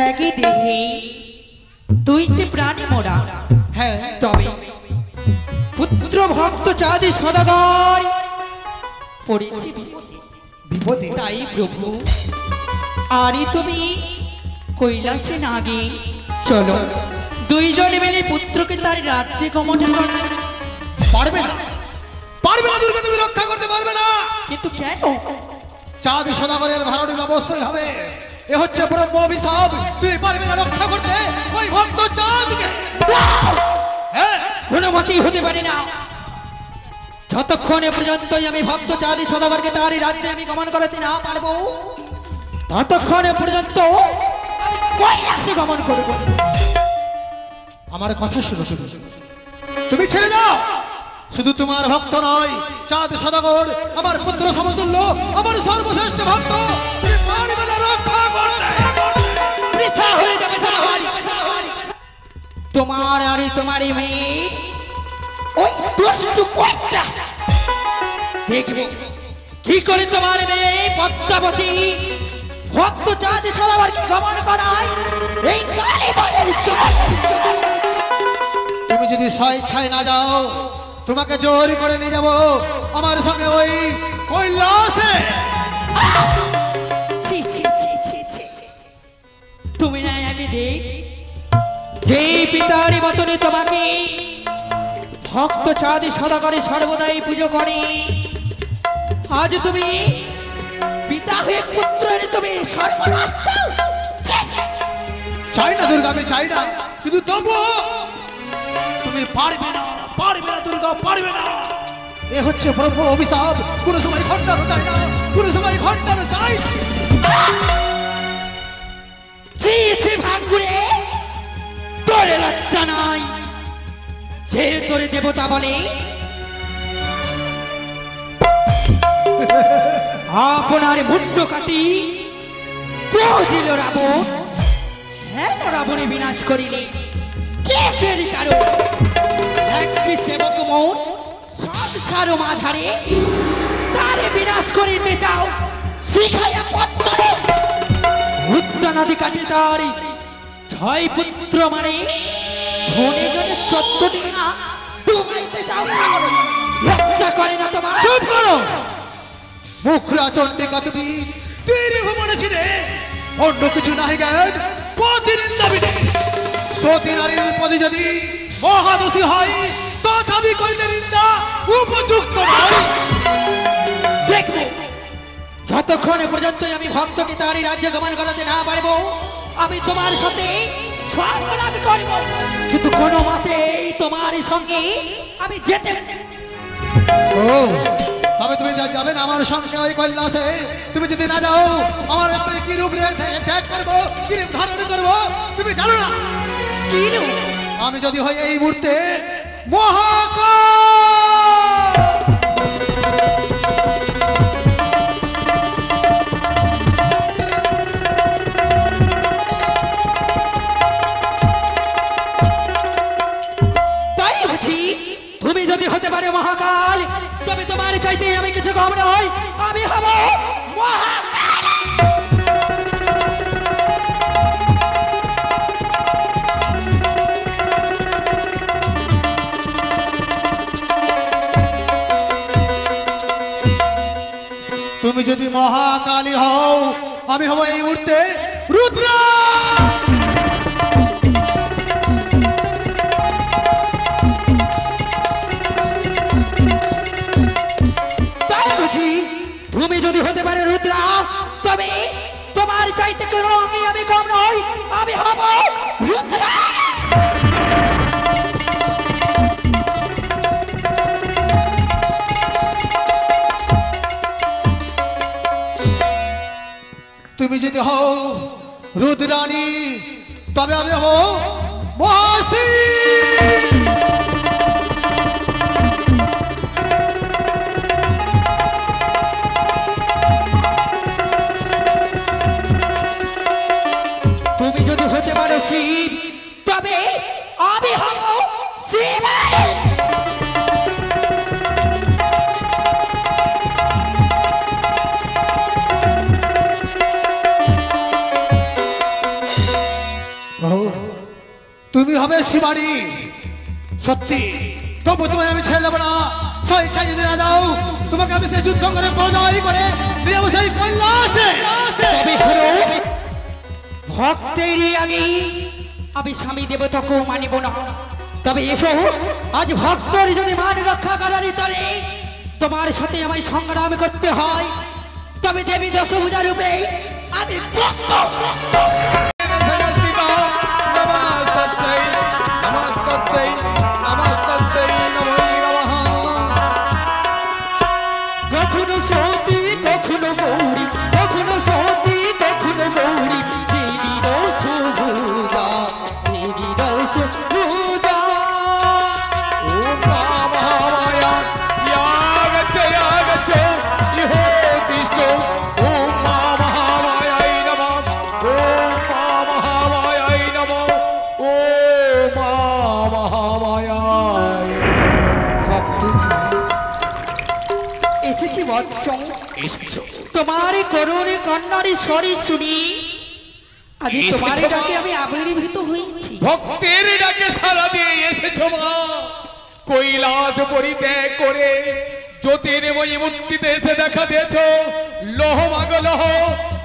একই দেহে দুইটি প্রাণী মোরা। হ্যাঁ তবে পুত্র ভক্ত চাঁদে সদাগর পড়েছি বিপদে। বিপদে? তাই প্রভু আরে তুমি কৈলাসে না গিয়ে চলো দুইজনে মিলে পুত্রকে তার রাজ্যে গমন করাই। পারবে না, পারবে না দুর্গা, তুমি রক্ষা করতে পারবে না। কিন্তু কেন? চাঁদ সদাগরের ভাড়াটি অবশ্যই হবে। এ হচ্ছে ব্রহ্ম অভিশাপ। তুই পারবে না রক্ষা করতে ওই ভক্ত চাঁদকে। হ্যাঁ, কোনো মতেই হতে পারে না। যতক্ষণে পর্যন্তই আমি ভক্ত চাঁদি সদাগরকে তার রাজ্যে আমি গমন করাতে না পারবো, ততক্ষণে পর্যন্ত কৈলাসে গমন করব। আমার কথা শুনো, তুমি ছেড়ে দাও। শুধু তোমার ভক্ত নয়, চাঁদ সদাগর আমার পুত্র সমতুল্য, আমার সর্বশ্রেষ্ঠ ভক্ত। তুমি পারবে না রক্ষা করতে। বৃথা হয়ে যাবে তোমার আর তোমারই মেয়ে ওই দুষ্টু কইতা। দেখব কি করে তোমার মেয়ে পদ্মাবতী ভক্ত চাঁদ সদাগরকে গমন করায়। এই কালী বলের জয়। তুমি যদি স্বেচ্ছায় না যাও, তোমাকে জোর করে নিয়ে যাবো আমার সঙ্গে ওই কৈলাসে। তুমি না আগে দেখ, যে পিতার মতনে তোমাকে ভক্ত চাঁদ সদাগরে সর্বদাই পুজো করে, আজ তুমি পিতা হয়ে পুত্রের তুমি সর্বনাশ চাও। চাই না দুর্গা, আমি চাই না, কিন্তু তবুও তুমি পারবে না, পারবে না দুর্গা, পারবে না। এ হচ্ছে ব্রহ্ম অভিশাপ। কোনো সময় ঘটানো যায় না, কোনো সময় ঘটানো চাই। ভাঙ্গুরে তোরে লজ্জা নাই? যে তোরে দেবতা বলে, আপনার মুন্ড কাটি দিল রাবণ। হ্যাঁ, রাবণে বিনাশ করিলে কেসের কারণ একটি সেবক মন সংসার মাঝারে তারে বিনাশ করিতে চাও শিখাইয়া পত্তরে। উত্তর নদী কাটে তার 6 পুত্র মানে ধনে জনে 14 ডিঙা ডুবাইতে চাও। লজ্জা করে না তোমার? চুপ করো মুখরা চন্ডিকা, তুমি তীরে ভ্রমণে ছিলে অন্য কিছু নাহি জ্ঞান। প্রতিনিন্দা বিনে সতী নারীর পদে যদি মহাদোষী হয়, তথাপি করিতে নিন্দা উপযুক্ত নয়। দেখবো যতক্ষণে পর্যন্ত আমি ভক্তকে তার রাজ্য গমন করাতে না পারবো, আমি তোমার সাথে সংগ্রাম করব। কিন্তু কোনো মতেই তোমার সঙ্গে আমি যেতে। ও তবে তুমি যাবে না আমার সঙ্গে ওই কৈলাসে? তুমি যদি না যাও, আমার আমি কি রূপ ত্যাগ করবো, কি রূপ ধারণ করবো তুমি জানো না? কি রূপ? আমি যদি হই এই মুহূর্তে মহাকাল। তাই বুঝি তুমি যদি হতে পারো মহাকাল, তবে তোমার চাইতে আমি কিছু কম নই, আমি হব মহাকাল। তুমি যদি মহাকালী হও, আমি হব এই মুহূর্তে রুদ্র। তাই বুঝি তুমি যদি হতে পারে রুদ্রা, তবে তোমার চাইতে কোনো অঙ্গে আমি কম নই, আমি হব রুদ্রা। তুমি যদি হও রুদ্রাণী, তবে আমি হব মহাশি। তুমি যদি হতে পারো শিব, তবে আমি হব শিবানী। তুমি হবে শিবানী। সত্যি তবু তোমায় আমি ছেড়ে দেবো না। সেই চাই যদি না দাও তোমাকে আমি সেই যুদ্ধ করে পরাজয় করে দিয়ে যাবো সেই কৈলাসে। তবে শোনো, ভক্তেরই আমি স্বামী দেবতাকেও মানিব না। তবে এসো, আজ ভক্তর যদি মান রক্ষা করার তরে তোমার সাথে আমায় সংগ্রাম করতে হয়, তবে দেবী দশভুজা রূপে আমি প্রস্তুত। কখনো সতী কখনো গৌরী, কখনো সতী কখনো গৌরী, দেবী দশভুজা, দেবী দশভুজা। ॐ महामाया यागच्छ इहो तिष्ठो। ॐ महामायाय नमः। ॐ महामायाय नमः। ॐ महामायाय। এসেছি বৎস, এসেছো? তোমার করুণ কন্যার স্বরে শুনি আজ তোমার এসেছো মা? ডাকে আমি আবির্ভূত হয়েছি। ভক্তের ডাকে সাড়া দিয়ে এসেছো মা। কৈলাস পরিত্যাগ করে জ্যোতির্ময়ী মূর্তিতে এসে দেখা দিয়েছো। লহ মাগ লহ,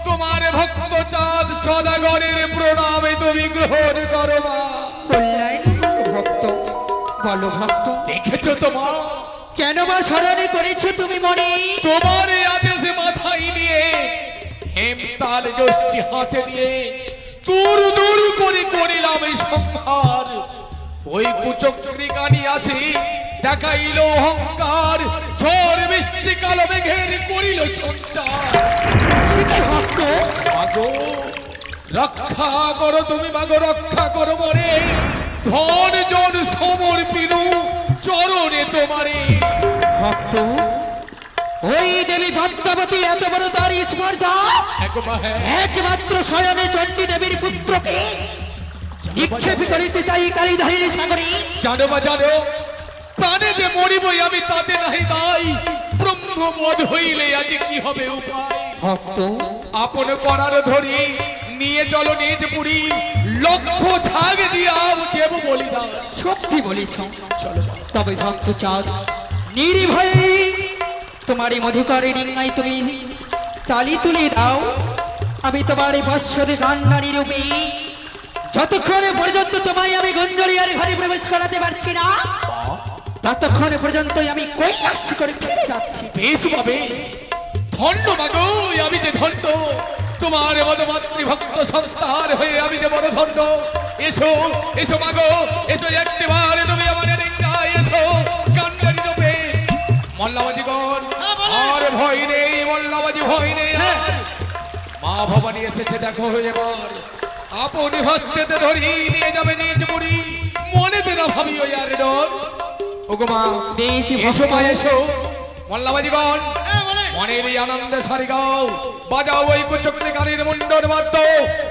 তোমার ভক্ত চাঁদ সদাগরের প্রণামে তুমি গ্রহণ করো মা। কল্যাণ ভক্ত, বলো ভক্ত, দেখেছো তো মা, কেন বা স্মরণে করেছো তুমি মনে? তোমার এই আদেশে মাথায় নিয়ে হেমতাল যষ্টি হাতে নিয়ে দূর দূর করে করিলাম এই সংহার। ওই কুচক্রী কানি আসি দেখাইল অহংকার, ঝড় বৃষ্টি কালো মেঘের করিল সঞ্চার। সে কি ভক্ত? মাগো রক্ষা করো তুমি, মাগো রক্ষা করো মরে। ধন জন সমর্পিনু চরণে তোমারে। ভক্ত, ওই দেবী পদ্মাবতী এত বড় তার স্পর্ধা একমাত্র স্বয়নে চণ্ডী দেবীর পুত্রকে নিক্ষেপ করিতে চাই কালীধারীর সাগরে। জানো বা জানো, প্রাণে যে মরিবই আমি তাতে নাহি দাই। ব্রহ্মবোধ হইলে আজ কি হবে উপায়? ভক্ত, আপন করার ধরি নিয়ে চলো নিজ পুরী। লক্ষ ছাগ দিয়া দেব বলিদান। সত্যি বলেছ। চলো তবে ভক্ত চাঁদ নির্ভয়ে তোমার এই মধুকরে ডিঙ্গাই তুমি তালি তুলে দাও। আমি তোমার এই বৎসদে কান্নারী রূপে যতক্ষণ পর্যন্ত তোমায় আমি গঞ্জরিয়ার ঘরে প্রবেশ করাতে পারছি না, ততক্ষণ পর্যন্তই আমি কৈলাস করে ফিরে যাচ্ছি। বেশ বা বেশ, ধন্য মাগো আমি যে ধন্য। তোমার মতো মাতৃভক্ত সংস্থার হয়ে আমি যে বড় ধন্য। এসো এসো মাগো, এসো একটিবারে তুমি আমার ডিঙ্গায় এসো কান্নারী রূপে। মল্লাবাজিগণ আর ভয় নেই, মল্লাবাজি ভয় নেই আর। মা ভবানী এসেছে দেখো এবার, আপনি হস্তেতে ধরি নিয়ে যাবে নিজ বুড়ি। মনে দেনা ভাবিও আর ডর। ওগো মা এসো মা এসো। মল্লাবাজিগণ মনের এই আনন্দে সারি গাও, বাজাও ওই কুচক্রী কালীর মুন্ডর বাদ্য।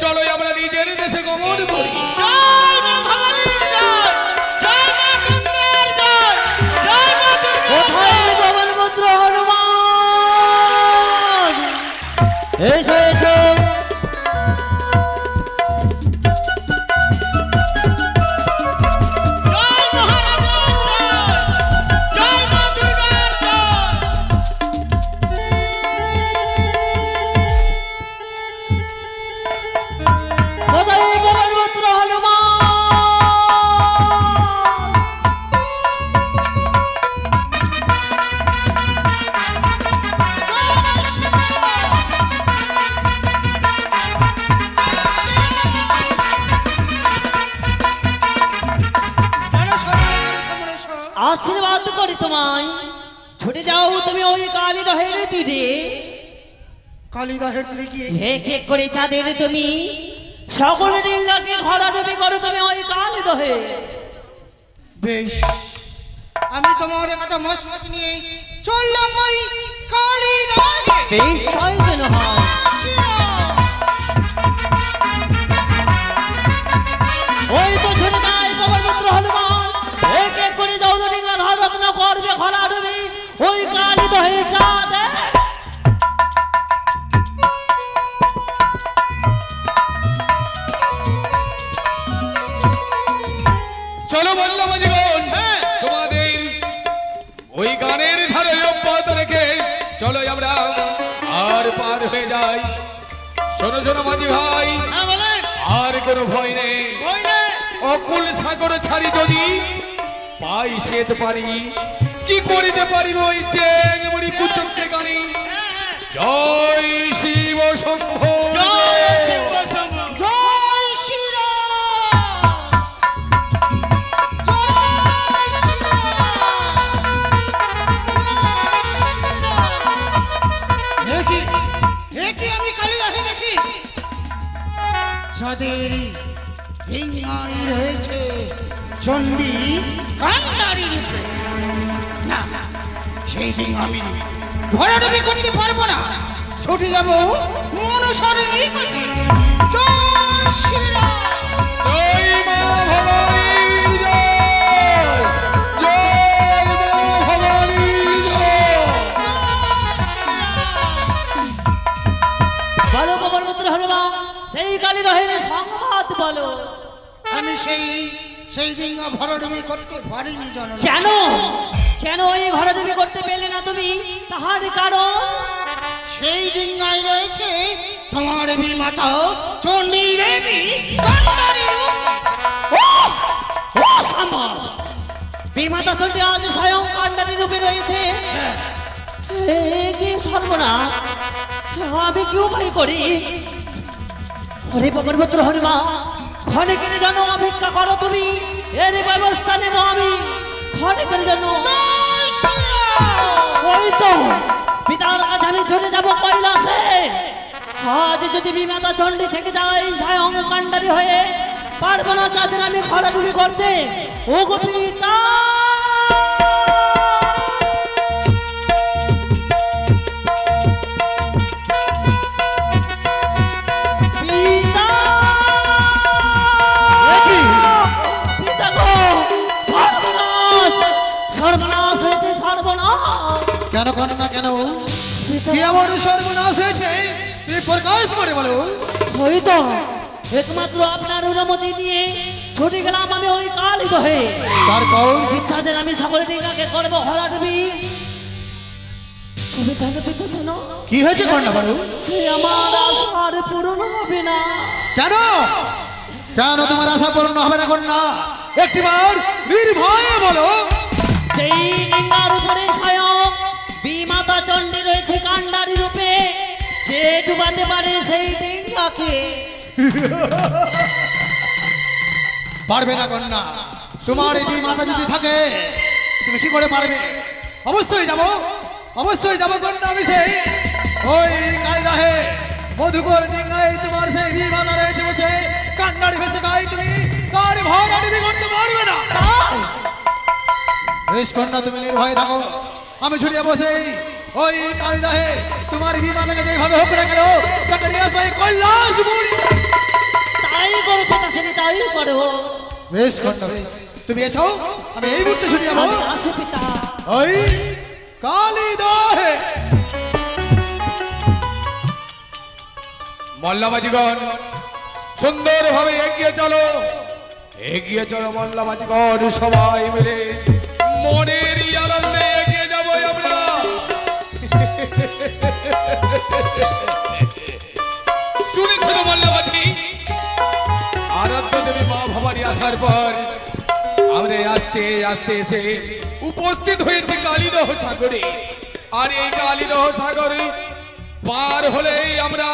চলো আমরা নিজের দেশে গমন করি। কোথায় প্রবলপুত্র হনুমান? এসো এসো। কোথায় প্রবলপুত্র হনুমান? আশীর্বাদ করি তোমায়। ছুটে যাও তুমি ওই কালীদহের তীরে। কালিদাসের তীরে গিয়ে এক এক করে চাঁদের তুমি সকল ডিঙ্গাকে ঘরাডুবি করো তুমি ওই কালীদহে। বেশ, আমি তোমার কথা মস্তক নিয়ে চললাম ওই কালিদাসে। বেশ তাই যেন হয়। ওই তো ছুটে যায় প্রবলপুত্র হনুমান। এক এক করে যাও তো ডিঙ্গা ধরত্ন করবে ঘরাডুবি ওই কালীদহে চাঁদে। পার হয়ে যায়। শোনো শোনো মাঝি ভাই, আর কোনো ভয় নেই। অকুল সাগর ছাড়ি যদি পাই সেতে পারি, কি করিতে পারিব ওই চেন মরি কুচক্রে গানি। জয় শিব শম্ভো, যাদের ভিঙাই রয়েছে চণ্ডী কান্ডারি রূপে, না সেই দিন আমি ভরাডুবি করতে পারবো না, ছুটে যাবো মনসার নিকটে। জয় শ্রীরাম, জয় মা ভবানীর জয়, জয় মা ভবানীর জয়। বলো পবনপুত্র হনুমান, সেই কালী দহের সংবাদ বলো। আমি সেই দিন ভরাডুবি করতে পারিনি জননী। কেন কেন এই ঘোরাডুবি করতে পেলে না তুমি? তাহার কারণ সেই ডিঙ্গায় রয়েছে তোমার বিমাতা চণ্ডী দেবী কান্ডারি রূপে। ও সম্ভব, বিমাতা চণ্ডী আজ স্বয়ং কান্ডারি রূপে রয়েছে। কি সর্বনাশ, আমি কি উপায় করি? হরে পবনপুত্র হনুমান, ক্ষণিকের জন্য অপেক্ষা করো তুমি, এর ব্যবস্থা নেব আমি ক্ষণিকের জন্য। ওই তো পিতার কাছে আমি চলে যাবো কৈলাসে। আজ যদি বিমাতা চণ্ডী থেকে যায় স্বয়ং কান্ডারি হয়ে, পারবো না তাদের আমি ঘোরাঘুরি করতে। ও গো পিতা, সর্বনাশ হয়েছে, সর্বনাশ। কেন কেন না কেন, কি এমন সর্বনাশ হয়েছে তুমি প্রকাশ করে বলো। হয়তো একমাত্র আপনার অনুমতি নিয়ে ছুটে গেলাম আমি ওই কালী দহে। তারপর ইচ্ছাদের আমি সকলে টিকাকে করবো ঘোরাডুবি। তবে জানো পিতা, জানো কি হয়েছে কন্যা বলো। সে আমার আশার পূরণ হবে না। কেন কেন তোমার আশা পূর্ণ হবে না কন্যা, একটিবার নির্ভয়ে বলো। সেই লিঙ্গার উপরে স্বয়ং বিমাতা চণ্ডী রয়েছে কান্ডারি রূপে, যে ডুবাতে পারে সেই লিঙ্গাকে। পারবে না কন্যা, তোমার এই মাথা যদি থাকে তুমি কি করে পারবে? অবশ্যই যাব কন্যা। আমি সেই ওই কালিদাহে মধুকর ডিঙ্গায় তোমার সেই বিমাতা রয়েছে বসে কান্ডারি ভেসে গাই, তুমি তার ভয় আনিবি করতে পারবে না। বেশ কন্যা, তুমি নির্ভয় থাকো, আমি ছুটিয়ে বসে ওই কালিদাহে তোমার বিমানকে যেভাবে হোক না কেন তাকে নিয়ে আসবো কৈলাস মুড়ি। তাই করো পিতা, সেটা তাই করো। বেশ কন্যা বেশ, তুমি এসো, আমি এই মুহূর্তে ছুটি যাবো আসো পিতা। ওই কালিদাহে। মল্লাবাজিগণ সুন্দরভাবে এগিয়ে চলো মল্লাবাজিগণ, সবাই মিলে মনের আনন্দে এগিয়ে যাবো আমরা। শুনেছ তো মল্লাবাজি, আরাধ্য দেবী মা ভবানী আসার পর আমরা আস্তে আস্তে এসে উপস্থিত হয়েছে কালিদহ সাগরে। আর এই কালিদহ সাগরে পার হলেই আমরা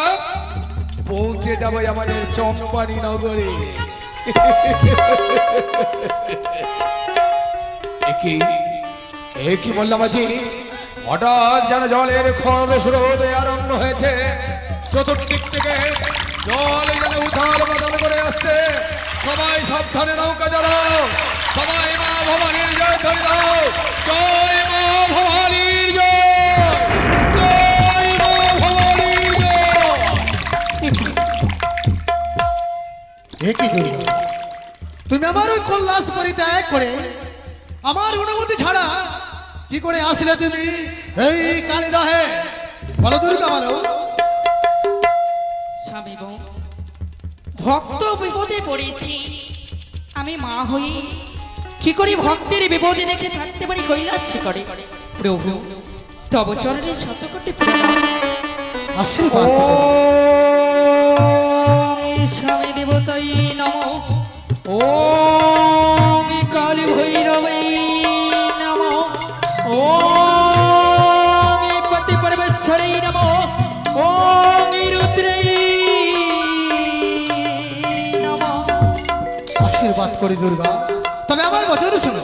পৌঁছে যাবো আমাদের চম্পানি নগরে। কি বললাম আজি, হঠাৎ যেন জলের খরস্রোত আরম্ভ হয়েছে, চতুর্দিক থেকে জল যেন উথাল পাতাল করে আসছে। সবাই সাবধানে নৌকা চালাও, সবাই মা ভবানীর জয় ধরে দাও। জয় মা ভবানীর জয়, জয় মা ভবানীর জয়। কি করি তুমি আমার ওই কৈলাস পরিত্যাগ করে আমার অনুমতি ছাড়া কি করে আসলে তুমি এই কালিদাহে? বলো দুর্গা বলো। স্বামী গো, ভক্ত বিপদে পড়েছি, আমি মা হই কি করি ভক্তের বিপদে দেখে থাকতে পারি কৈলাস করে? প্রভু তব চরণে শতকোটি প্রণাম। আশীর্বাদ করো। ওম স্বামী দেবতাই নমঃ। ওম কালী ভৈরবী নমঃ। ওম পতি পরমেশ্বরী নমঃ। ওম রুদ্রৈ নমঃ। আশীর্বাদ করি দুর্গা। তবে আমার বচন শুনো,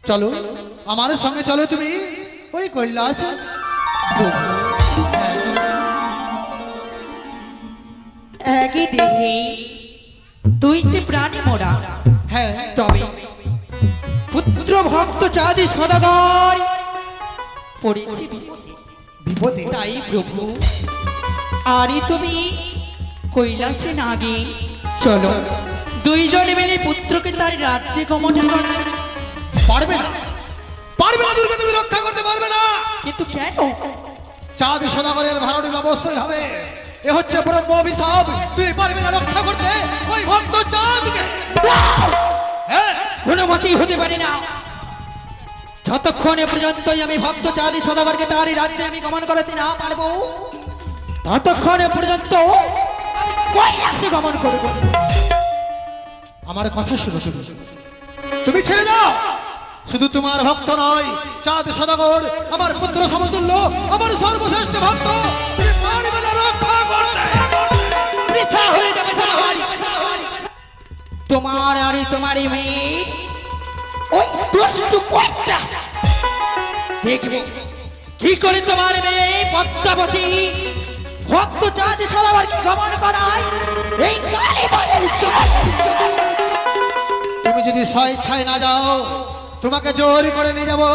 চলো আমার সঙ্গে চলো তুমি ওই কৈলাস। একই দেহে দুইটি প্রাণী মোরা, হ্যাঁ তবে পুত্র ভক্ত চাঁদি সদাগর পড়েছি বিপদে। বিপদে তাই প্রভু আরে তুমি কৈলাসে না গিয়ে চলো দুইজনে মিলে পুত্রকে তার রাজ্যে গমন করাই। পারবে না, পারবে না দুর্গা, তুমি রক্ষা করতে পারবে না। কিন্তু কেন? চাঁদ সদাগরের ভাড়াটি অবশ্যই হবে। এ হচ্ছে ব্রহ্ম অভিশাপ, তুই পারবে না রক্ষা করতে ওই ভক্ত চাঁদকে। হ্যাঁ কোনো মতেই হতে পারে না। যতক্ষণে পর্যন্তই আমি ভক্ত চাঁদি সদাগরকে তার রাজ্যে আমি গমন করাতে না পারবো, ততক্ষণে পর্যন্ত আমি কৈলাসে গমন করব। আমার কথা শুনো, তুমি তুমি ছেড়ে দাও। শুধু তোমার ভক্ত নয়, চাঁদ সদাগর আমার পুত্র সমতুল্য, আমার সর্বশ্রেষ্ঠ ভক্ত। তুমি পারবে না রক্ষা করতে। বৃথা হয়ে যাবে তোমার আর তোমার মেয়ে ওই দুষ্টু কইতা। দেখবে কি করে তোমার মেয়ে পদ্মাবতী ভক্ত চাঁদ সদাগরকে গমন করায়। এই কালী বলের জয়। তুমি যদি স্বেচ্ছায় না যাও, তোমাকে জোর করে নিয়ে যাবো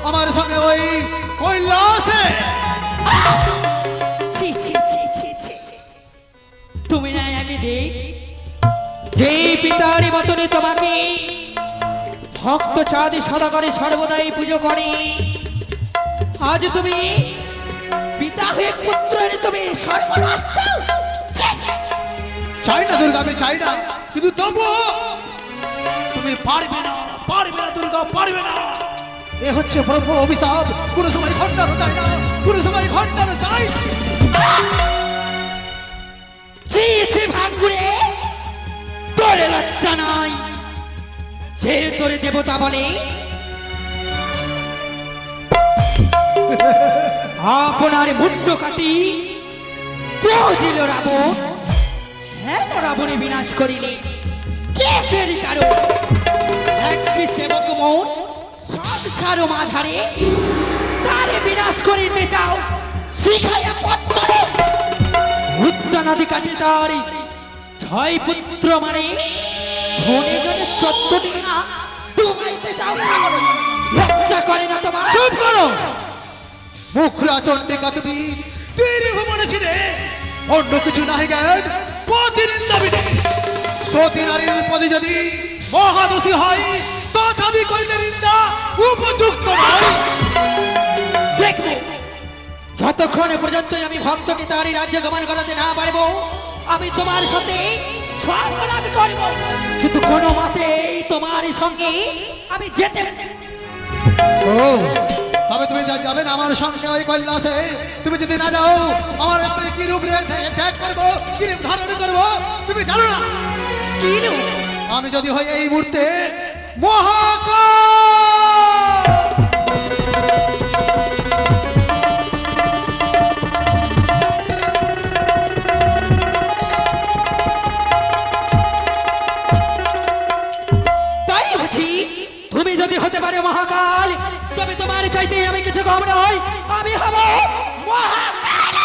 আমার সঙ্গে ওই কৈলাসে। ছি, ছি, ছি, ছি, ছি। তুমি না আগে দেখ, যে পিতার মতনে তোমাকে ভক্ত চাঁদ সদাগরে সর্বদাই পুজো করে, আজ তুমি পিতা হয়ে পুত্রের তুমি সর্বনাশ চাও। চাই না দুর্গা, আমি চাই না, কিন্তু তবুও তুমি পারবে না, পারবে না দুর্গা, পারবে না। এ হচ্ছে ব্রহ্ম অভিশাপ, কোনো সময় ঘটানো যায় না, কোনো সময় ঘটানো চাই। ছি ছি ভাঙ্গুরে, তোরে লজ্জা নাই যে তোরে দেবতা বলে? আপনার মুন্ড কাটি দিল রাবণ, হ্যাঁ রাবণে বিনাশ করিলে কেসের কারণ একটি সেবক মন সংসার মাঝারে তারে বিনাশ করিতে চাও শিখাইয়া পত্তরে। উত্তর নদী কাটে তার 6 পুত্র মানে ধনে ধনে 14 ডিঙা ডুবাইতে চাও সাগরে। লজ্জা করে না তোমার? চুপ করো, মুখরা চন্ডিকা তুমি তীর ভ্রমণে ছিলে অন্য কিছু নাহি জ্ঞান প্রতিনিন্দা বিনে। সতী নারীর পদে যদি মহাদোষী হয়, তথাপি করিতে নিন্দা উপযুক্ত নয়। দেখবো যতক্ষণে পর্যন্ত আমি ভক্তকে তার রাজ্য গমন করাতে না পারবো, আমি তোমার সাথে সংগ্রাম করব, কিন্তু কোনো মতে তোমার সঙ্গে আমি যেতে। ও তবে তুমি যাবে না আমার সঙ্গে ওই কৈলাসে? তুমি যদি না যাও, আমার আমি কি রূপ ত্যাগ করবো, কি রূপ ধারণ করবো তুমি জানো না? কি রূপ? আমি যদি হই এই মুহূর্তে মহাকাল। তাই বুঝি তুমি যদি হতে পারো মহাকাল, তবে তোমার চাইতে আমি কিছু কম নই, আমি হব মহাকাল।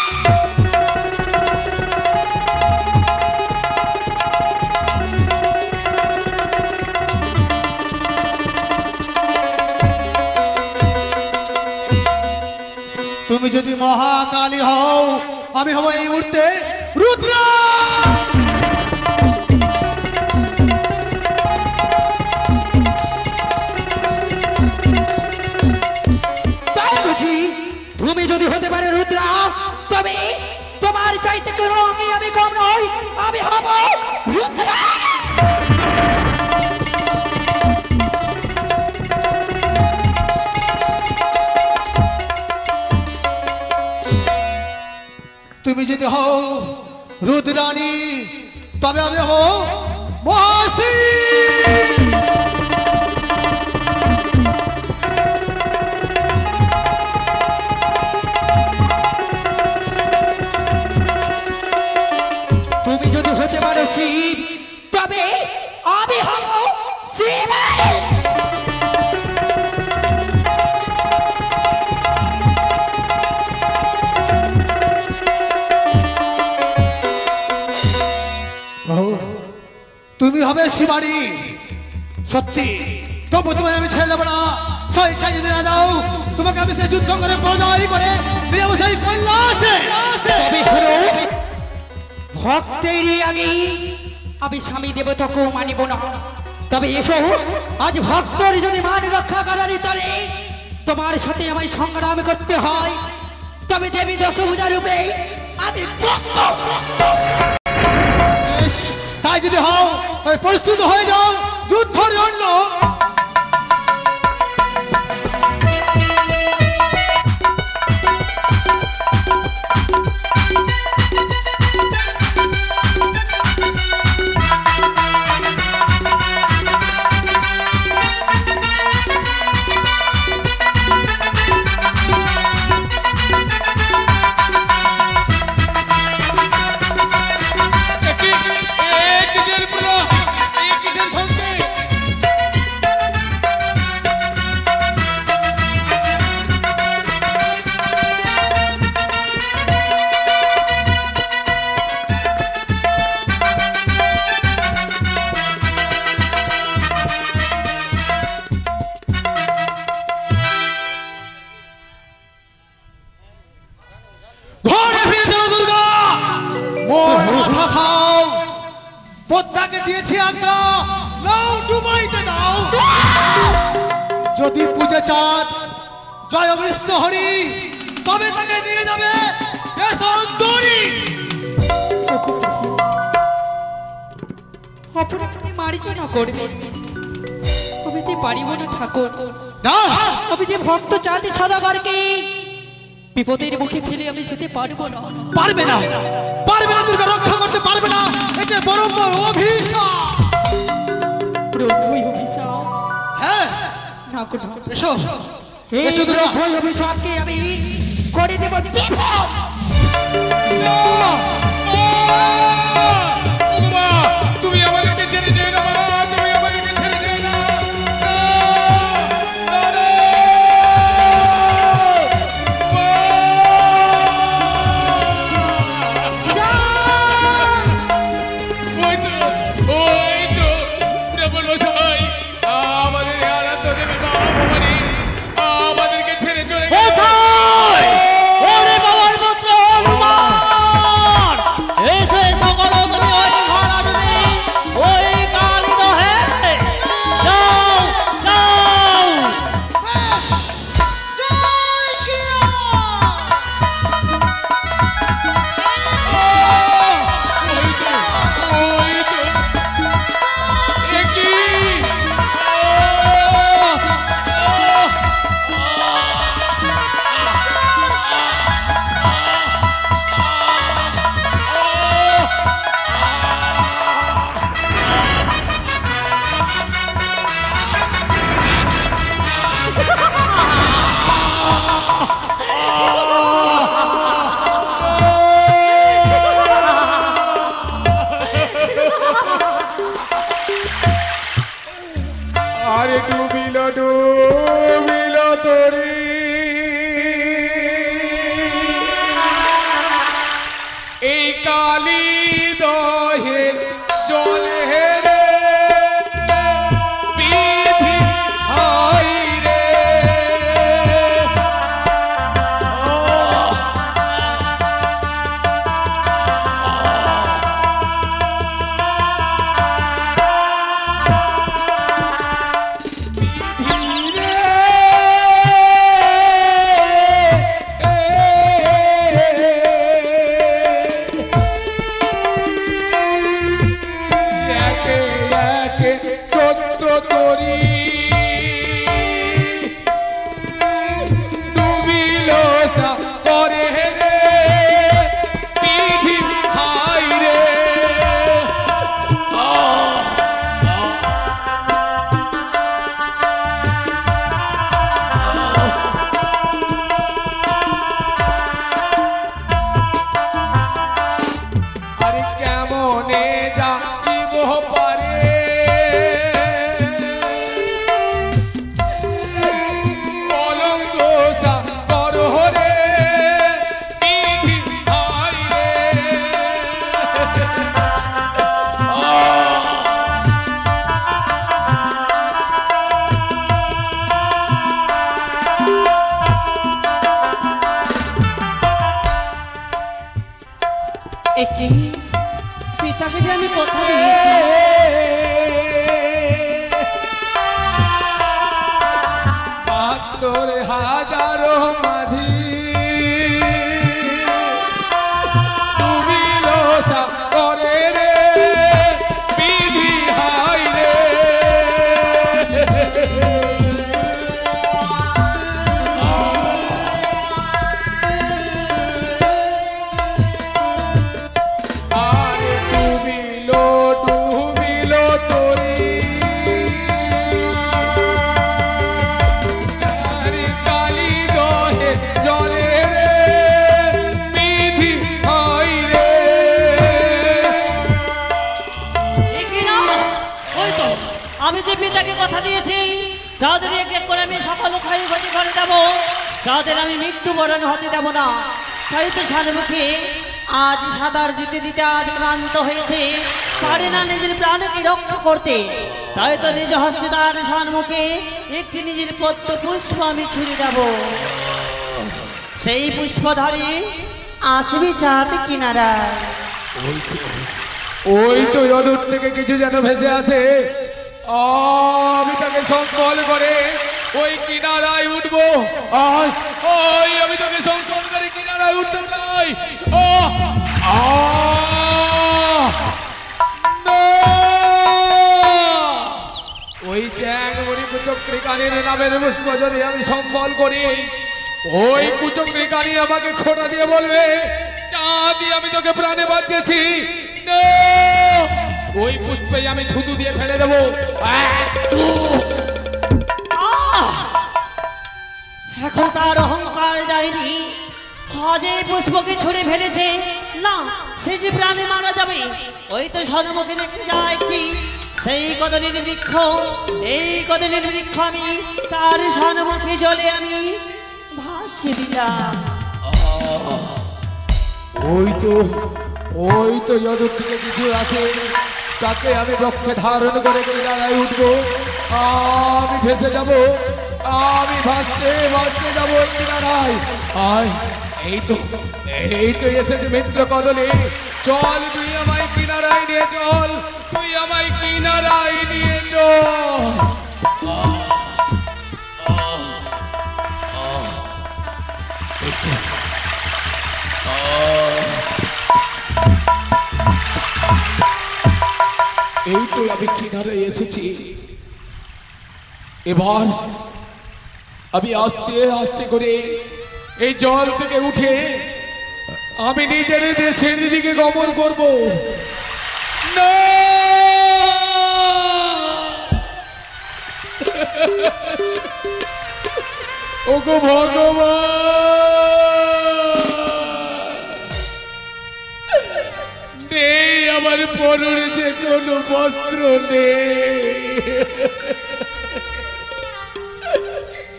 তুমি যদি মহাকালী হও, আমি হব এই মুহূর্তে রুদ্র। তাই বুঝি তুমি যদি হতে পারো রুদ্রা, তবে তোমার চাইতে কোনো অঙ্গে আমি কম নই, আমি হব রুদ্রা। যদি হও রুদ্রাণী তবে আমি হব মহাসি। তুমি যদি হতে পারো শিব তবে আমি হব শিব। তুমি হবে শিবানী সত্যি, তবু তোমায় আমি ছেড়ে দেবো না। সেই চাই যদি না যাও তোমাকে আমি সেই যুদ্ধ করে পরাজয় করে দিয়ে যাবো সেই কৈলাসে। তবে শোনো, ভক্তেরই আগে আমি স্বামী দেবতাকেও মানিব না। তবে এসো, আজ ভক্তর যদি মান রক্ষা করার তরে তোমার সাথে আমায় সংগ্রাম করতে হয়, তবে দেবী দশভুজা রূপে আমি প্রস্তুত। তাই যদি হও প্রস্তুত হয়ে যাও যুদ্ধের জন্য। পদ্মাকে দিয়েছি আজ্ঞা, নাও ডুবাইতে দাও। যদি পূজে চাঁদ জয় বিশ্ব হরি, তবে তাকে নিয়ে যাবে দেশান্তরী। অপরাধী মার্জনা করবে, আমি যে পারিব না ঠাকুর। না, আমি যে ভক্ত চাঁদি সদাগরকে বিপদের মুখে ফেলে আমি যেতে পারবো না। পারবে না, পারবে না, দুর্গা রক্ষা করতে পারবে না। এই যে পরম অভিশাপ, প্রভুই অভিশাপ। হ্যাঁ না করো, এসো এই এসো দুর্গা। প্রভুই অভিশাপকে আমি করে দেব বিফল। তুমি আমাদেরকে ছেড়ে যেও না, তুমি আমাদেরকে ছেড়ে যেও না। আমাদের আরাধ্য দেবী মা ভবানী আমাদেরকে ছেড়ে চলে কোথায় ওরে বাবার পুত্র হনুমান, এসে সকল তুমি ওই ঘর আনবে, ওই কালী দহে যাও যাও। জয় শ্রীরাম। আরে ডুবিল ডুবিল তরি, এই কালী দহের জলে রে বিধি হাই রে। পিতাকে যে আমি কথা দিয়েছি তোর হাজারো মাঝি তুমি লোসা করে রে বিধি হাই রে আরে ডুবিলো তোরি আমি যে পিতাকে কথা দিয়েছি যাদের এক এক করে আমি সকল ক্ষয়ক্ষতি করে দেবো, যাদের আমি মৃত্যুবরণ হতে দেব না। তাই তো সানমুখী আজ সাঁতার দিতে দিতে আজ ক্লান্ত হয়েছে, পারে না নিজের প্রাণকে রক্ষা করতে। তাই তো নিজ হস্তে তার সানমুখে একটি নিজের পদ্ম পুষ্প আমি ছুড়ে দেব। সেই পুষ্পধারী আসবি চাঁদ কিনারায়। ওই তো অদূর থেকে কিছু যেন ভেসে আছে, আমি তাকে সংকল করে ওই কিনারায় উঠবো। ওই আমি তাকে সংকল করে কিনারায় উঠতে চাই। ওই চ্যাংমণি কুচক্রী কানের নামের পুষ্প যদি আমি সংকল করি, ওই কুচক্রী কানি আমাকে খোঁটা দিয়ে বলবে চাঁদি আমি তোকে প্রাণে বাঁচিয়েছি। ওই পুষ্পে আমি থুতু দিয়ে ফেলে দেবো। এখন তার অহংকার যায়নি, আজ এই পুষ্পকে ছুড়ে ফেলেছে না, সে যে প্রাণে মারা যাবে। ওই তো সন্মুখে দেখতে যায় একটি সেই কদলের বৃক্ষ, এই কদলের বৃক্ষ আমি তার সন্মুখে জলে আমি ভাসিয়ে দিলাম। ওই তো যদুর থেকে কিছু আছে, তাকে আমি বক্ষে ধারণ করে কিনারায় উঠবো। আমি ভেসে যাব, আমি ভাসতে ভাসতে যাবো ওই কিনারায়। এই তো এসেছে মিত্র কদলে। চল তুই আমায় কিনারায় নিয়ে চল, তুই আমায় কিনারায় নিয়ে চল। এই তো আমি কিনারায় এসেছি। এবার আমি আস্তে আস্তে করে এই জল থেকে উঠে আমি নিজের দেশের দিকে গমন করব। না ওগো ভগবান, নেই আমার পরনে যে কোনো বস্ত্র নেই।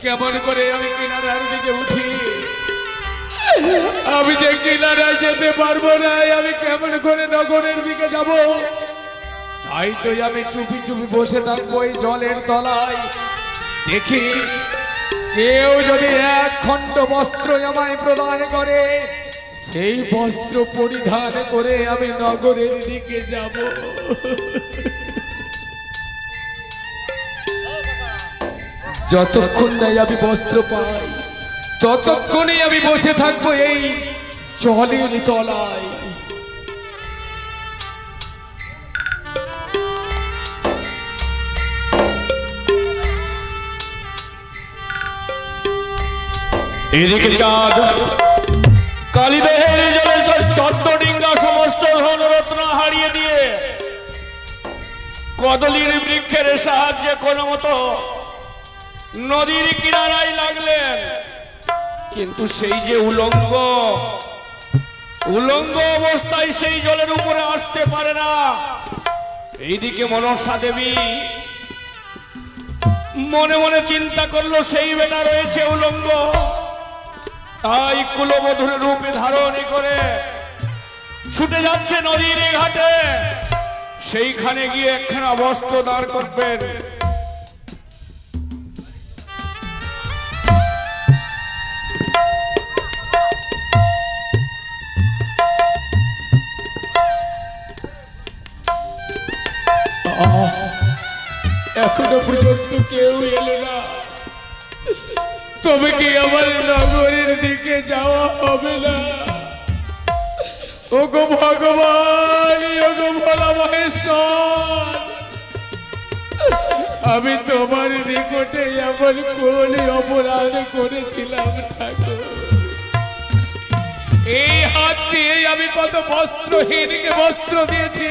কেমন করে আমি কিনারার দিকে উঠি? আমি যে কিনারায় যেতে পারবো না, আমি কেমন করে নগরের দিকে যাব? তাই তো আমি চুপি চুপি বসে থাকবো এই জলের তলায়। দেখি কেউ যদি এক খণ্ড বস্ত্র আমায় প্রদান করে, সেই বস্ত্র পরিধান করে আমি নগরের দিকে যাব। যতক্ষণ নাই আমি বস্ত্র পাই, ততক্ষণে আমি বসে থাকবো এই জলের তলায়। এদিকে চাঁদ কালীদেহের জলে চন্দ্রডিঙ্গা সমস্ত ধনরত্ন হারিয়ে দিয়ে কদলীর বৃক্ষের সাহায্যে কোনো মতো নদীর কিনারায় লাগলেন। কিন্তু সেই যে উলঙ্গ অবস্থায় সেই জলের উপরে আসতে পারে না। এইদিকে মনসা দেবী মনে মনে চিন্তা করলো সেই বেটা রয়েছে উলঙ্গ, তাই কুলবধূর রূপে ধারণ করে ছুটে যাচ্ছে নদীর ঘাটে। সেইখানে গিয়ে একখানা বস্ত্র দাঁড় করবেন। এখনো পর্যন্ত কেউ এলো না, তবে কি আমার নগরের দিকে যাওয়া হবে না? ওগো ভগবান, ওগো ভোলা মহেশ্বর, আমি তোমার নিকটে এমন কোন অপরাধ করেছিলাম ঠাকুর? এই হাত দিয়ে আমি কত বস্ত্রহীনকে বস্ত্র দিয়েছি,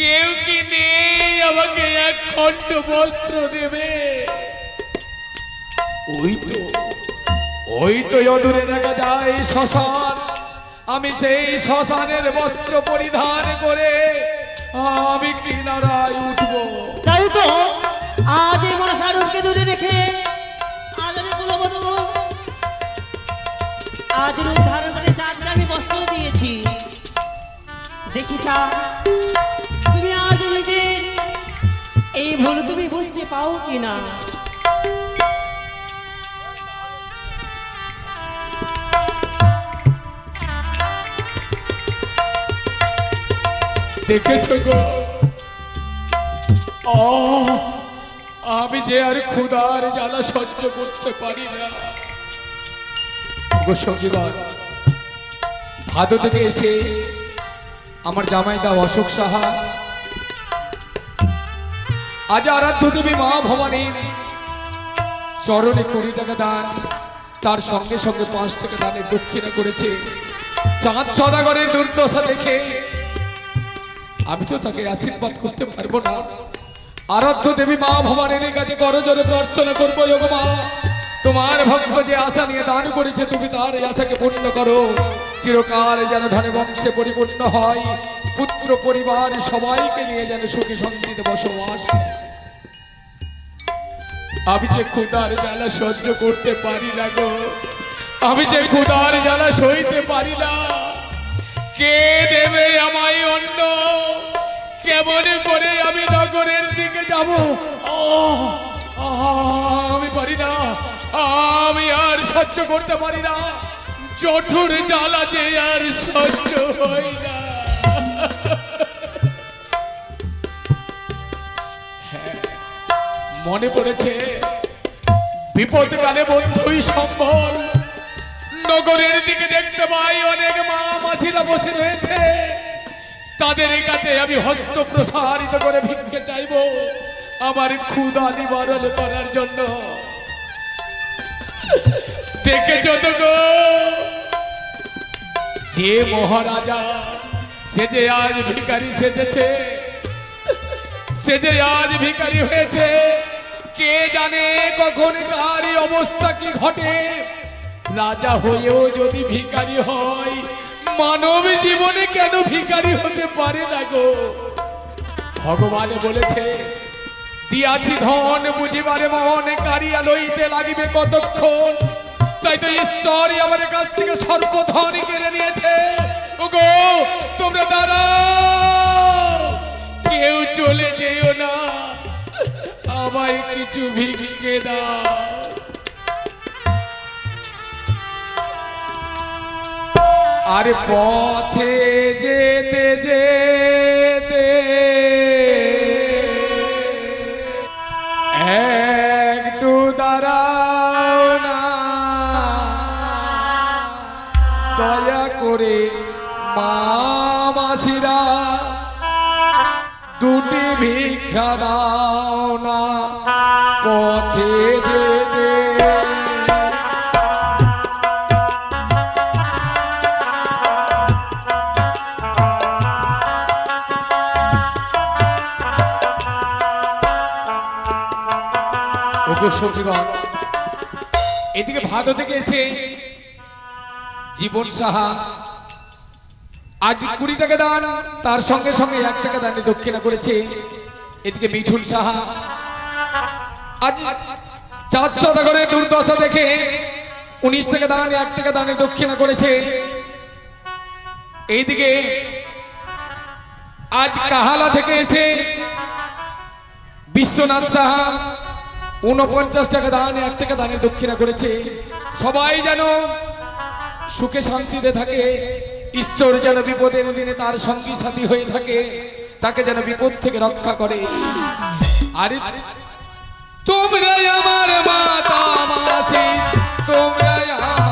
কেউ কি নেই আমাকে এক খণ্ড বস্ত্র দেবে? ওই তো অদূরে দেখা যায় শ্মশান, আমি সেই শ্মশানের বস্ত্র পরিধান করে আমি কিনারায় উঠবো। তাই তো আজ এই মনসারূপকে দূরে রেখে আজ আমি কুলবধূ, আজ রূপ ধারণ করে চাঁদকে আমি বস্ত্র দিয়েছি। দেখি চাঁদ, তুমি আজ নিজের এই ভুল তুমি বুঝতে পাও কিনা? দেখেছো গো, আমি যে আর ক্ষুধার জ্বালা সহ্য করতে পারি না। সঙ্গীগণ, ভাদো থেকে এসে আমার জামাইদা অশোক সাহা আজ আরাধ্য দেবী মা ভবানীর চরণে 20 টাকা দান, তার সঙ্গে সঙ্গে 5 টাকা দানের দক্ষিণা করেছে। চাঁদ সদাগরের দুর্দশা দেখে আমি তো তাকে আশীর্বাদ করতে পারবো না। আরাধ্য দেবী মা ভবানীর কাছে করজোরে প্রার্থনা করবো, ওগো মা, তোমার ভক্ত যে আশা নিয়ে দান করেছে, তুমি তার এই আশাকে পূর্ণ করো। চিরকাল যেন ধনে বংশে পরিপূর্ণ হয়, পুত্র পরিবার সবাইকে নিয়ে যেন সুখে শান্তিতে বসবাস। আমি যে ক্ষুধার জ্বালা সহ্য করতে পারি না গো, আমি যে ক্ষুধার জ্বালা সইতে পারি না। কে দেবে আমায় অন্ন? কেমন করে আমি নগরের দিকে যাব? আমি পারি না, আমি আর সহ্য করতে পারি না। জঠুর জ্বালা যে আর সহ্য হয় না। মনে পড়েছে বিপদকালে বন্ধুই সম্বল। নগরের দিকে দেখতে পাই অনেক মা মাসিরা বসে রয়েছে, তাদের কাছে আমি হস্ত প্রসারিত করে ভিক্ষে চাইবো আমার ক্ষুধা নিবারণ করার জন্য। দেখেছো তো গো, যে মহারাজা সে যে আজ ভিখারি সেজেছে, সে যে আজ ভিখারি হয়েছে, কে জানে কখন কার অবস্থা কি ঘটে। রাজা হয়েও যদি ভিখারি হয়, মানব জীবনে কেন ভিখারি হতে পারে না গো? ভগবান বলেছে, দিয়াছি ধন বুঝিবারে মন, কারিয়া লইতে লাগিবে কতক্ষণ। তাই তো ঈশ্বর আমার কাছ থেকে সর্বধন কেড়ে নিয়েছে। ওগো তোমরা দাঁড়াও, কেউ চলে যেও না, আমায় কিছু ভিক্ষে দাও। আর পথে যেতে যেতে একটু দাঁড়াও না, দয়া করে মা মাসিরা দুটি ভিক্ষা দাও না পথে যেতে। এদিকে ভাদো থেকে এসে জীবন সাহা আজ 20 টাকা দান, তার সঙ্গে সঙ্গে 1 টাকা দানে দক্ষিণা করেছে। এদিকে মিঠুন সাহা আজ চাঁদ সদাগরের দুর্দশা দেখে 19 টাকা দান, 1 টাকা দানে দক্ষিণা করেছে। এইদিকে আজ কাহালা থেকে এসে বিশ্বনাথ সাহা 49 টাকা দান, 1 টাকা দানে দক্ষিণা করেছে। সবাই যেন সুখে শান্তিতে থাকে, ঈশ্বর যেন বিপদের দিনে তার সঙ্গী সাথী হয়ে থাকে, তাকে যেন বিপদ থেকে রক্ষা করে। আরে তোমরা আমার মাতা মাসি, তোমরা আমার